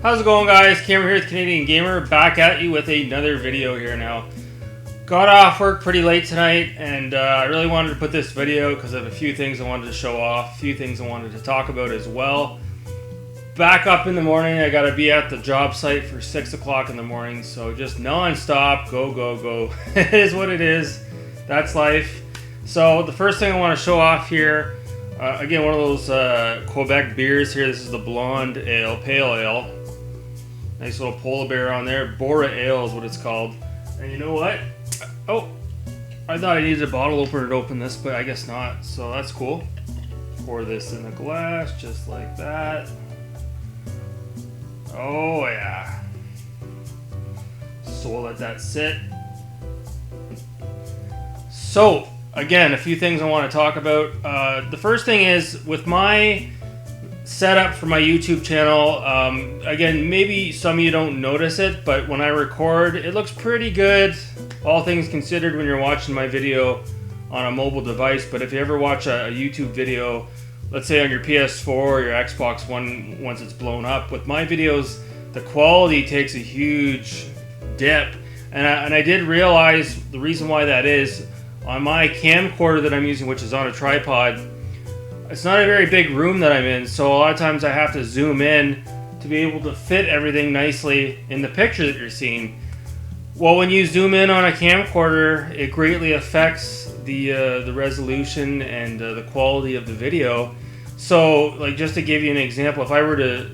How's it going, guys? Cameron here with Canadian Gamer, back at you with another video here now. Got off work pretty late tonight, and I really wanted to put this video because I have a few things I wanted to show off, a few things I wanted to talk about as well. Back up in the morning, I gotta be at the job site for 6 o'clock in the morning, so just non-stop, go, go, go. It is what it is. That's life. So the first thing I want to show off here, again, one of those Quebec beers here. This is the Blonde Ale, Pale Ale. Nice little polar bear on there. Bora Ale is what it's called. And you know what? Oh, I thought I needed a bottle opener to open this, but I guess not. So that's cool. Pour this in a glass just like that. Oh yeah. So we'll let that sit. So, again, a few things I want to talk about. The first thing is, with my setup for my YouTube channel, again, maybe some of you don't notice it, but when I record, it looks pretty good, all things considered, when you're watching my video on a mobile device. But if you ever watch a YouTube video, let's say on your PS4 or your Xbox One, once it's blown up, with my videos, the quality takes a huge dip. And I did realize the reason why that is. On my camcorder that I'm using, which is on a tripod, it's not a very big room that I'm in, so a lot of times I have to zoom in to be able to fit everything nicely in the picture that you're seeing. Well, when you zoom in on a camcorder, it greatly affects the resolution and the quality of the video. So, like, just to give you an example, if I were to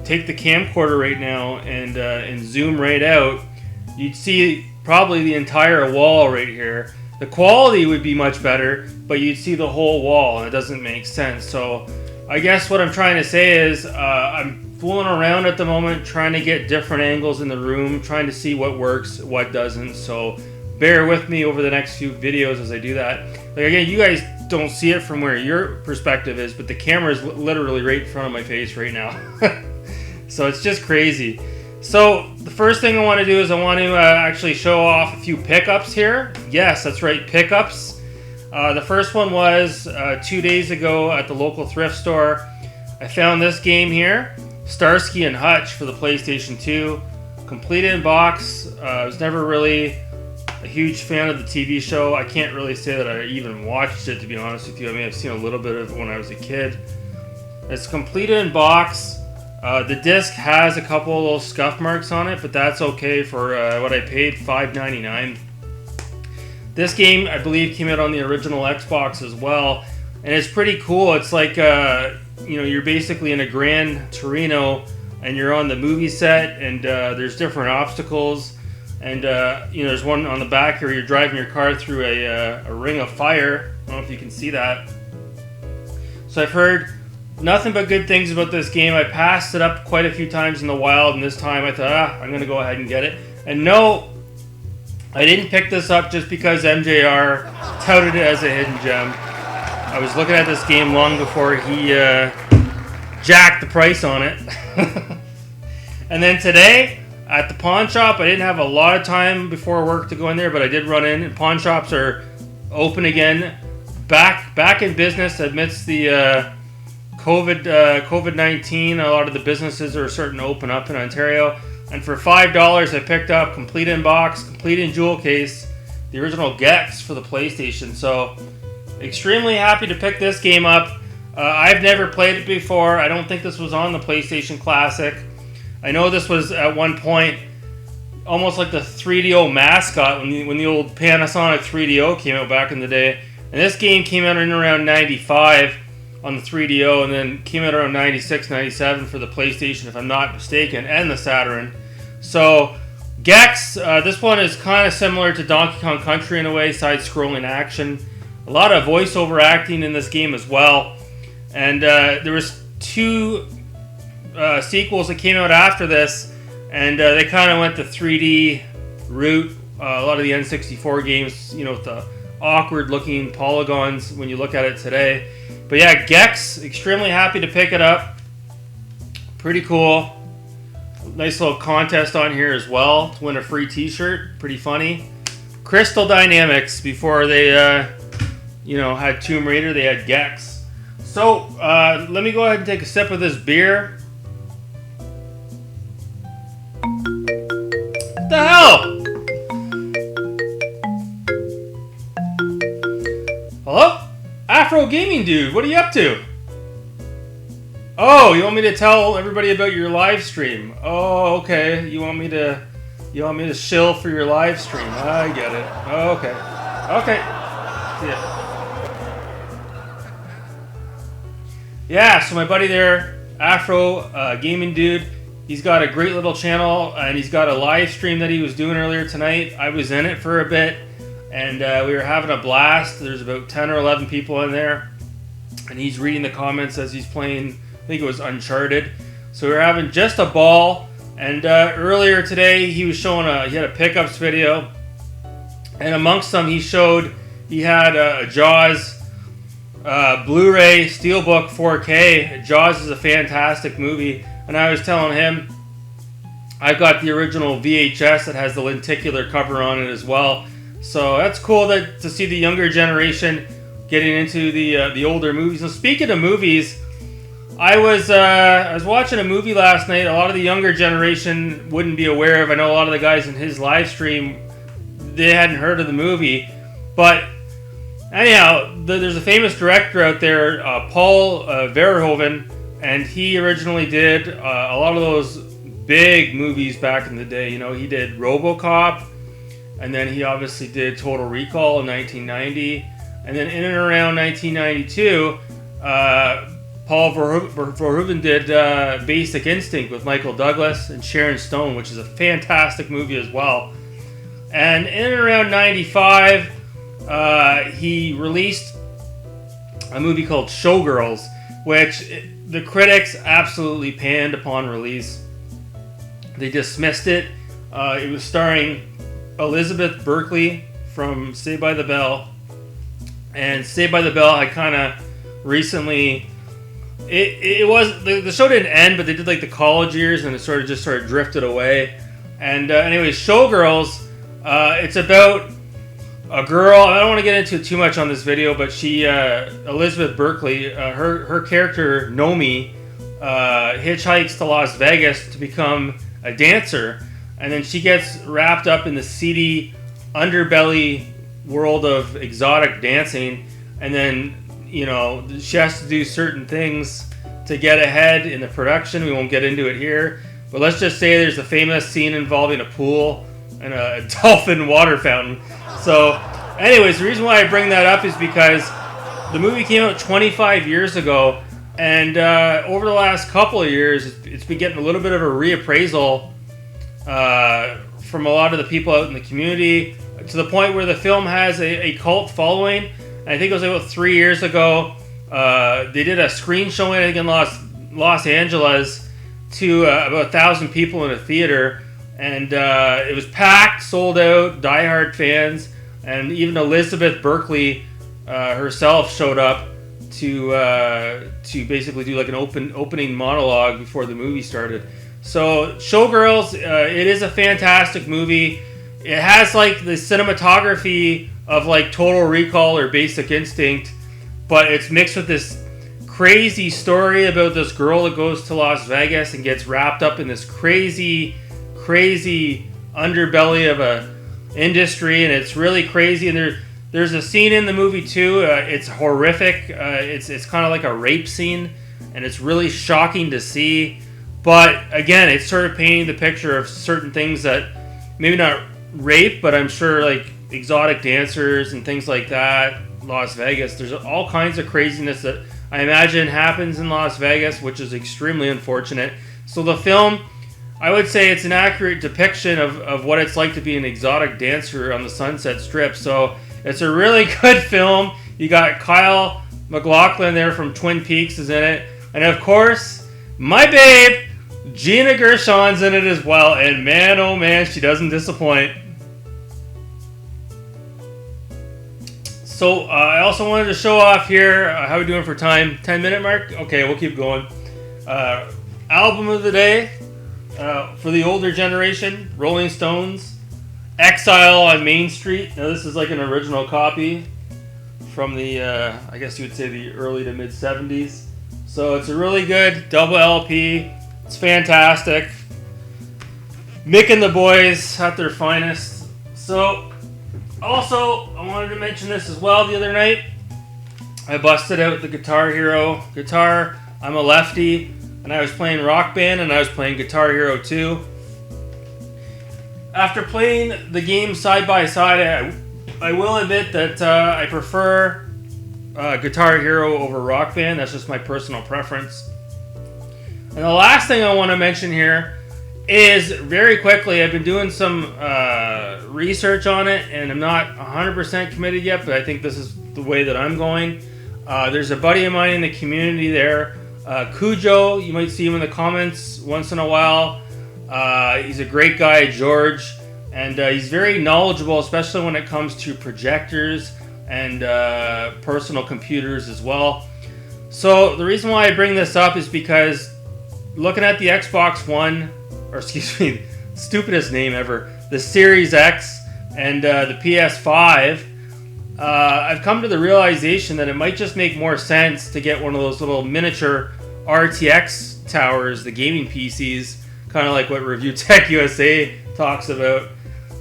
take the camcorder right now and zoom right out, you'd see probably the entire wall right here. The quality would be much better, but you'd see the whole wall, and it doesn't make sense. So I guess what I'm trying to say is I'm fooling around at the moment, trying to get different angles in the room, trying to see what works, what doesn't. So bear with me over the next few videos as I do that. Like, again, you guys don't see it from where your perspective is, but the camera is literally right in front of my face right now. So it's just crazy. So the first thing I want to do is I want to actually show off a few pickups here. Yes, that's right, pickups. The first one was 2 days ago at the local thrift store. I found this game here, Starsky and Hutch for the PlayStation 2. Complete in box. I was never really a huge fan of the TV show. I can't really say that I even watched it, to be honest with you. I mean, I've seen a little bit of it when I was a kid. It's complete in box. The disc has a couple of little scuff marks on it, but that's okay for what I paid, $5.99. This game, I believe, came out on the original Xbox as well, and it's pretty cool. It's like, you're basically in a Gran Torino, and you're on the movie set, and there's different obstacles, and there's one on the back here. You're driving your car through a ring of fire. I don't know if you can see that. So I've heard nothing but good things about this game. I passed it up quite a few times in the wild, and this time I thought, I'm going to go ahead and get it. And no, I didn't pick this up just because MJR touted it as a hidden gem. I was looking at this game long before he jacked the price on it. And then today, at the pawn shop, I didn't have a lot of time before work to go in there, but I did run in. Pawn shops are open again, back in business amidst the COVID-19. A lot of the businesses are starting to open up in Ontario. And for $5, I picked up complete in box, complete in jewel case, the original Gex for the PlayStation. So extremely happy to pick this game up. I've never played it before. I don't think this was on the PlayStation Classic. I know this was at one point almost like the 3DO mascot when the old Panasonic 3DO came out back in the day. And this game came out in around 95 on the 3DO, and then came out around 96, 97 for the PlayStation, if I'm not mistaken, and the Saturn. So Gex, this one is kind of similar to Donkey Kong Country in a way, side-scrolling action. A lot of voiceover acting in this game as well. And there was two sequels that came out after this, and they kind of went the 3D route. A lot of the N64 games, with the awkward-looking polygons when you look at it today. But yeah, Gex, extremely happy to pick it up. Pretty cool. Nice little contest on here as well to win a free t-shirt. Pretty funny. Crystal Dynamics, before they had Tomb Raider, they had Gex. So let me go ahead and take a sip of this beer. The hell? Hello? Afro Gaming Dude, what are you up to? Oh, you want me to tell everybody about your live stream? Oh, okay. You want me to shill for your live stream? I get it. Okay. Okay. Yeah. Yeah, so my buddy there, Afro Gaming Dude, he's got a great little channel, and he's got a live stream that he was doing earlier tonight. I was in it for a bit, and we were having a blast. There's about 10 or 11 people in there, and he's reading the comments as he's playing, I think it was Uncharted. So we were having just a ball, and earlier today he was showing he had a pickups video, and amongst them he had a Jaws Blu-ray Steelbook 4K. Jaws is a fantastic movie, and I was telling him I've got the original VHS that has the lenticular cover on it as well. So that's cool to see the younger generation getting into the older movies. And speaking of movies, I was watching a movie last night. A lot of the younger generation wouldn't be aware of. I know a lot of the guys in his live stream, they hadn't heard of the movie, but anyhow, there's a famous director out there, Paul Verhoeven, and he originally did a lot of those big movies back in the day. You know, he did RoboCop, and then he obviously did Total Recall in 1990, and then in and around 1992, Paul Verhoeven did Basic Instinct with Michael Douglas and Sharon Stone, which is a fantastic movie as well. And in and around 95, he released a movie called Showgirls, which the critics absolutely panned upon release. They dismissed it. It was starring Elizabeth Berkley from Saved by the Bell, and Saved by the Bell had kind of recently. It was the show didn't end, but they did like the college years, and it sort of drifted away. And anyways, Showgirls, it's about a girl. I don't want to get into too much on this video, but she, Elizabeth Berkley, her character Nomi, hitchhikes to Las Vegas to become a dancer, and then she gets wrapped up in the seedy underbelly world of exotic dancing, and then she has to do certain things to get ahead in the production. We won't get into it here, but let's just say there's a famous scene involving a pool and a dolphin water fountain. So anyways, the reason why I bring that up is because the movie came out 25 years ago, and over the last couple of years, it's been getting a little bit of a reappraisal from a lot of the people out in the community, to the point where the film has a cult following. And I think it was about 3 years ago, they did a screen showing, I think in Los Angeles, to about 1,000 people in a theater, and it was packed, sold out, diehard fans, and even Elizabeth Berkley herself showed up to basically do like an opening monologue before the movie started. So Showgirls, it is a fantastic movie. It has like the cinematography of like Total Recall or Basic Instinct, but it's mixed with this crazy story about this girl that goes to Las Vegas and gets wrapped up in this crazy underbelly of a industry, and it's really crazy. And there's a scene in the movie too. It's horrific. It's kind of like a rape scene, and it's really shocking to see. But again, it's sort of painting the picture of certain things that maybe not rape, but I'm sure like exotic dancers and things like that. Las Vegas. There's all kinds of craziness that I imagine happens in Las Vegas, which is extremely unfortunate. So the film, I would say it's an accurate depiction of what it's like to be an exotic dancer on the Sunset Strip. So it's a really good film. You got Kyle MacLachlan there from Twin Peaks is in it. And of course, my babe, Gina Gershon's in it as well. And man, oh man, she doesn't disappoint. So I also wanted to show off here, how are we doing for time? 10-minute mark? Okay, we'll keep going. Album of the day, for the older generation, Rolling Stones, Exile on Main Street. Now this is like an original copy from the, I guess you would say the early to mid 70s. So it's a really good double LP. It's fantastic. Mick and the boys at their finest. So, also, I wanted to mention this as well the other night. I busted out the Guitar Hero guitar. I'm a lefty, and I was playing Rock Band, and I was playing Guitar Hero 2. After playing the game side by side, I will admit that I prefer Guitar Hero over Rock Band. That's just my personal preference. And the last thing I want to mention here is, very quickly, I've been doing some research on it, and I'm not 100% committed yet, but I think this is the way that I'm going. There's a buddy of mine in the community there, Cujo. You might see him in the comments once in a while. He's a great guy, George, and he's very knowledgeable, especially when it comes to projectors and personal computers as well. So the reason why I bring this up is because looking at the Xbox One, or excuse me, stupidest name ever, the Series X and the PS5, I've come to the realization that it might just make more sense to get one of those little miniature RTX towers, the gaming PCs, kind of like what Review Tech USA talks about,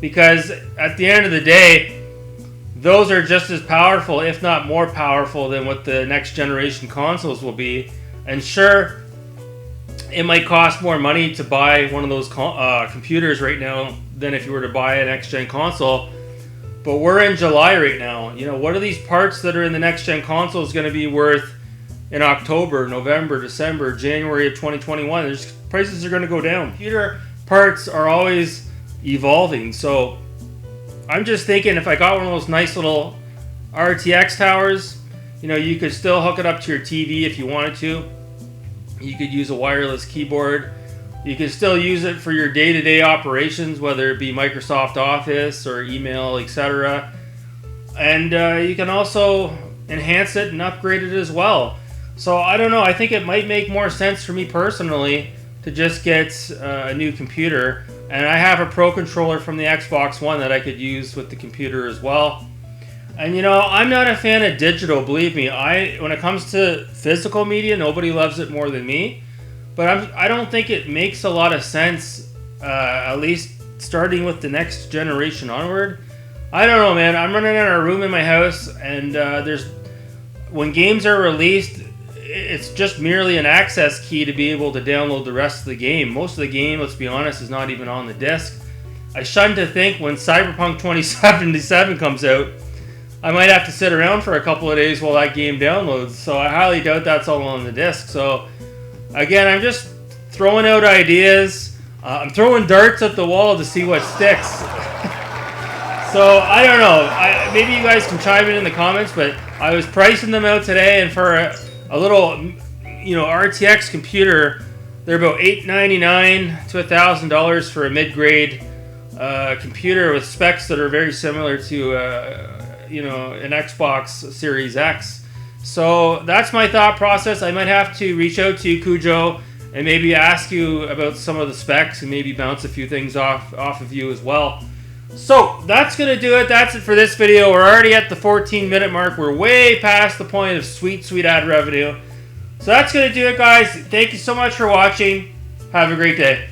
because at the end of the day, those are just as powerful, if not more powerful, than what the next generation consoles will be. And sure, it might cost more money to buy one of those computers right now than if you were to buy a next-gen console. But we're in July right now. You know, what are these parts that are in the next-gen consoles going to be worth in October, November, December, January of 2021? Prices are going to go down. Computer parts are always evolving. So I'm just thinking, if I got one of those nice little RTX towers, you know, you could still hook it up to your TV if you wanted to. You could use a wireless keyboard. You can still use it for your day-to-day operations, whether it be Microsoft Office or email, etc. And you can also enhance it and upgrade it as well. So I don't know. I think it might make more sense for me personally to just get a new computer. And I have a Pro Controller from the Xbox One that I could use with the computer as well. And you know, I'm not a fan of digital, believe me. When it comes to physical media, nobody loves it more than me. But I don't think it makes a lot of sense, at least starting with the next generation onward. I don't know, man. I'm running out of room in my house, and when games are released, it's just merely an access key to be able to download the rest of the game. Most of the game, let's be honest, is not even on the disc. I shudder to think when Cyberpunk 2077 comes out, I might have to sit around for a couple of days while that game downloads. So I highly doubt that's all on the disc. So again, I'm just throwing out ideas. I'm throwing darts at the wall to see what sticks. So I don't know. Maybe you guys can chime in the comments, but I was pricing them out today, and for a little, you know, RTX computer, they're about $899 to $1,000 for a mid-grade computer with specs that are very similar to you know, an Xbox Series X. So that's my thought process. I might have to reach out to you, Cujo, and maybe ask you about some of the specs and maybe bounce a few things off of you as well. So that's going to do it. That's it for this video. We're already at the 14-minute mark. We're way past the point of sweet ad revenue. So that's going to do it, guys. Thank you so much for watching. Have a great day.